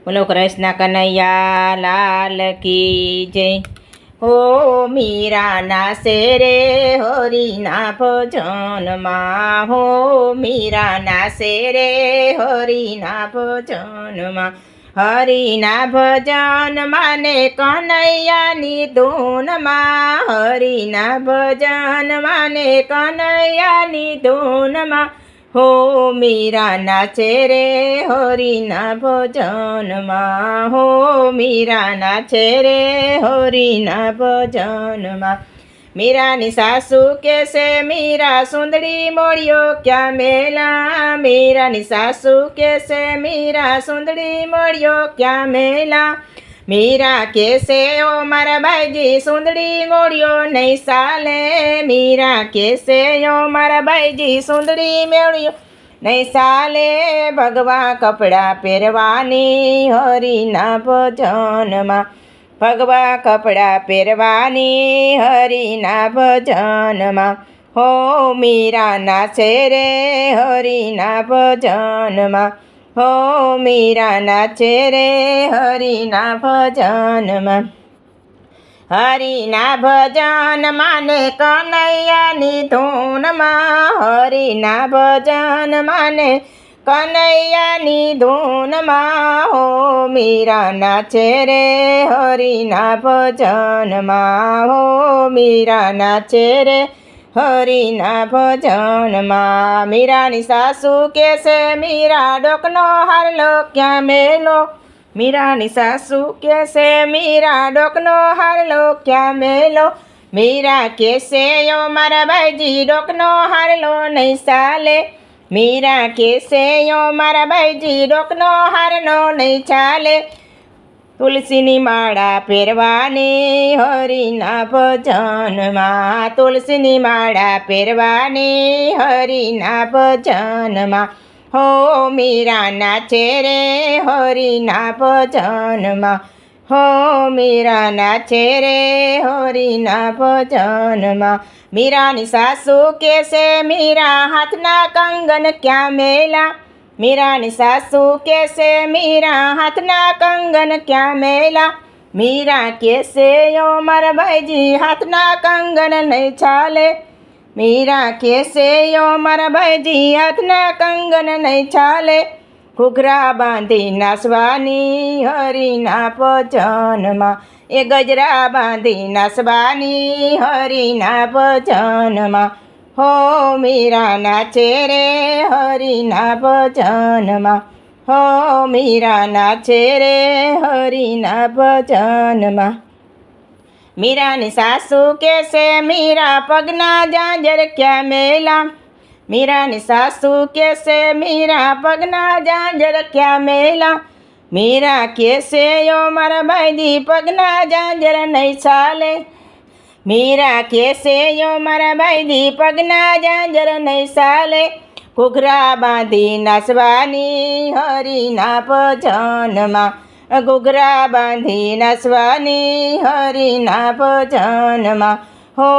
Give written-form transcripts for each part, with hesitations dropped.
બોલો કૃષ્ણ કનૈયા લાલ કી જય। હો મીરાના શેરે હરિના ભજનમાં, હો મીરાના શેરે હરિના ભજનમાં, હરિના ભજનમાં ને કનૈયાની ધૂનમાં, હરિના ભજનમાં ને કનૈયાની ધૂનમાં, હો મીરાના છેરે હરિના ભજનમાં, હો મીરાના છેરે હરિના ભજનમાં। મીરાની સાસુ કહેશે મીરા સુંદરી મોળિયો ક્યાં મેલા, મીરાની સાસુ કહેશે મીરા સુંદરી મોળિયો ક્યાં મેલા, મીરા કહેશે ઓ મારા બાઈજી સુંદરી મોળિયો નહીં ચાલે, મીરા કહેશે ઓ મારા બાઈજી સુંદરી મોળિયો નહીં ચાલે, ભગવા કપડાં પહેરવાની હરિના ભજનમાં, ભગવા કપડાં પહેરવાની હરિના ભજનમાં, હો મીરાના છેરે હરિના ભજનમાં, હો મીરાના છેરે હરિના ભજનમાં, હરિના ભજનમાં ને કનૈયાની ધૂનમાં, હરિના ભજનમાં ને કનૈયાની ધૂનમાં, હો મીરાના છેરે હરિના ભજનમાં, હો મીરાના છેરે હરિના ભજનમાં। મીરાની સાસુ કહેશે મીરા ડોકનો હારલો ક્યાં મેલો, મીરાની સાસુ કહેશે મીરા ડોકનો હારલો ક્યાં મેલો, મીરા કહેશે ઓ મારા બાઈજી ડોકનો હારલો નહીં ચાલે, મીરા કહેશે ઓ મારા બાઈજી ડોકનો હારલો નહીં ચાલે, તુલસીની માળા પહેરવાની હરિના ભજનમાં, તુલસીની માળા પહેરવાની હરિના ભજનમાં, હો મીરાના છેરે હરિના ભજનમાં, હો મીરાના છેરે હરિના ભજનમાં। મીરાની સાસુ કહેશે મીરા હાથના કંગન ક્યાં મેલા, મીરાની સાસુ કહેશે મીરા હાથના કંગન ક્યાં મેલા, મીરા કહેશે ઓ મારા ભાઈજી હાથના કંગન નહીં ચાલે, મીરા કહેશે ઓ મારા ભાઈજી હાથના કંગન નહીં ચાલે, ઘૂઘરા બાંધી નાચવાની હરિના ભજનમાં, એ ગજરા બાંધી નાચવાની હરિના ભજનમાં, હો મીરાના છેરે હરિના ભજનમાં, હો મીરાના છેરે હરિના ભજનમાં। મીરાની સાસુ કહેશે મીરા પગના ઝાંઝર ક્યાં મેલા, મીરાની સાસુ કહેશે મીરા પગના ઝાંઝર ક્યાં મેલા, મીરા કહેશે ઓ મારા બાઈજી પગના ઝાંઝર નહીં ચાલે, મીરા કહેશે ઓ મારા બાઈજી પગના ઝાંઝર નહીં ચાલે, ઘૂઘરા બાંધી નાચવાની હરિના ભજનમાં, ઘૂઘરા બાંધી નાચવાની હરિના ભજનમાં, હો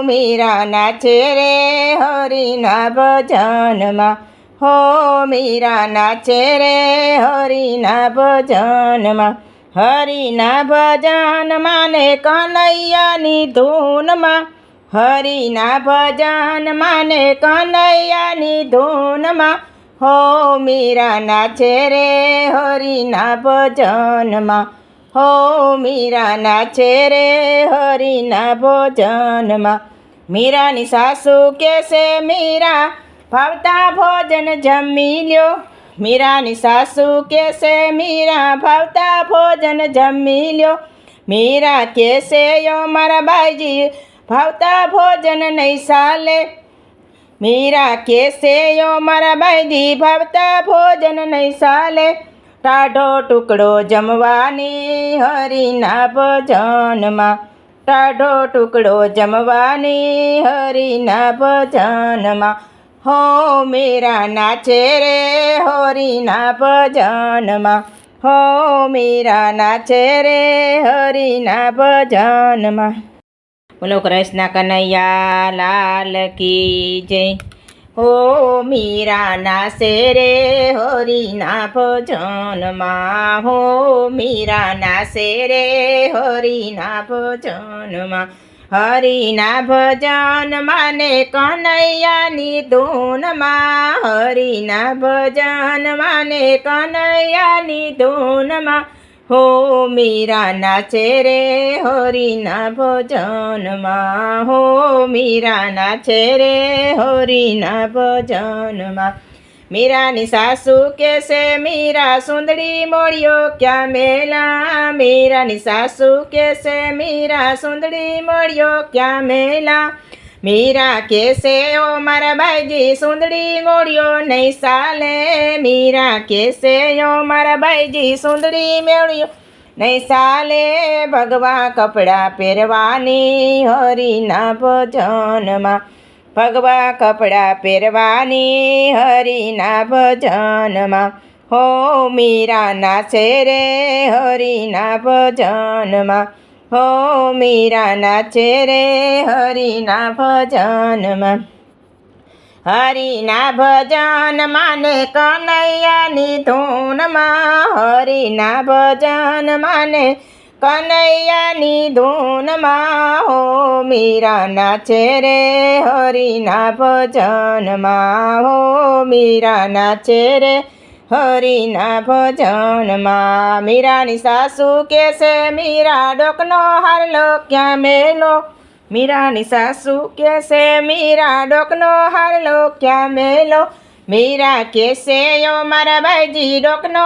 મીરાના છેરે હરિના ભજનમાં, હો મીરાના છેરે હરિના ભજનમાં, હરિના ભજનમાં ને કનૈયાની ધૂનમાં, હરિના ભજનમાં ને કનૈયાની ધૂનમાં, હો મીરાના છેરે હરિના ભજનમાં, હો મીરાના છેરે હરિના ભજનમાં। મીરાની સાસુ કહેશે મીરા ભાવતા ભોજન જમી લ્યો, મીરાની સાસુ કહેશે મીરા ભાવતા ભોજન જમી લ્યો, મીરા કહેશે ઓ મારા બાઈજી ભાવતા ભોજન નહીં ચાલે, મીરા કહેશે ઓ મારા બાઈજી ભાવતા ભોજન નહીં ચાલે, ટાઢો ટુકડો જમવાની હરિના ભજનમાં, ટાઢો ટુકડો જમવાની હરિના ભજનમાં, હો મીરાના છેરે હરિના ભજનમાં, હો મીરાના છેરે હરિના ભજનમાં। બોલો કૃષ્ણ કનૈયા લાલ કી જય। હો મીરાના શેરે હરિના ભજનમાં હો મીરાના શેરે હરિના ભજનમાં હરિના ભજનમાં ને કનૈયાની ધૂનમાં હરિના ભજનમાં ને કનૈયાની ધૂનમાં હો મીરાના ચેરે હરિના ભજનમાં હો મીરાના ચેરે હરિના ભજનમાં મીરાની સાસુ કહેશે મીરા સુંદડી મોળિયો ક્યાં મેલા મીરાની સાસુ કહેશે મીરા સુંદડી મોળિયો ક્યાં મેલા મીરા કહેશે ઓ મારા બાઈજી સુંદડી મોળિયો નહીં સાલે મીરા કહેશે ઓ મારા બાઈજી સુંદડી મેળ્યો નહીં સાલે ભગવા કપડાં પહેરવાની હરિના ભજનમાં ભગવા કપડાં પહેરવાની હરિના ભજનમાં હો મીરાના ચેરે હરિના ભજનમાં હો મીરાના ચેરે હરિના ભજનમાં હરિના ભજનમાં ને કનૈયાની ધૂનમાં હરિના ભજનમાં ને કનૈયાની ધૂનમાં હો મીરાના ચેરે હરિના ભજનમાં હો મીરાના ચેરે હરિના ભજનમાં મીરાની સાસુ કહેશે મીરા ડોકનો હારલો ક્યાં મેલો મીરાની સાસુ કહેશે મીરા ડોકનો હારલો ક્યાં મેલો મીરા કહેશે યો મારા બાઈજી ડોકનો